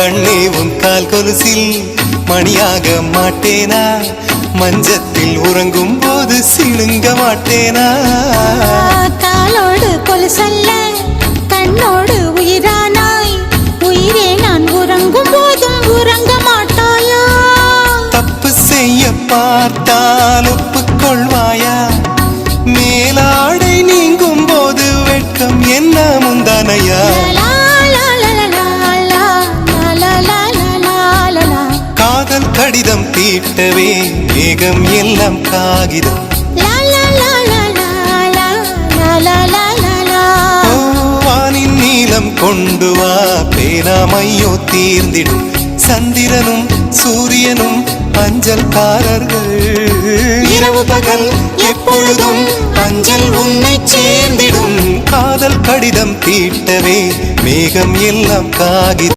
கண்ணே உன் கால் கொலுசில் மணியாக மாட்டேனா? மஞ்சத்தில் உறங்கும் போது சிணுங்க மாட்டேனா? காலோடு கொலுசல்ல கண்ணோடு உயிரானாய், உயிரே நான் உறங்கும் போதும் உறங்க மாட்டாயா? தப்பு செய்ய பார்த்தால் ஒப்புக்கொள்வாயா? மேலாடை நீங்கும் போது வெட்கம் என்ன முந்தானையா? காதல் கடிதம் தீட்டவே மேகம் எல்லாம் காகிதம். வானின் நீலம் கொண்டு வா, பேராமையோ தீர்ந்திடும். சந்திரனும் சூரியனும் அஞ்சல்காரர்கள். இரவு பகல் எப்பொழுதும் அஞ்சல் உன்னை சேர்ந்திடும். காதல் கடிதம் தீட்டவே மேகம் எல்லாம் காகிதம்.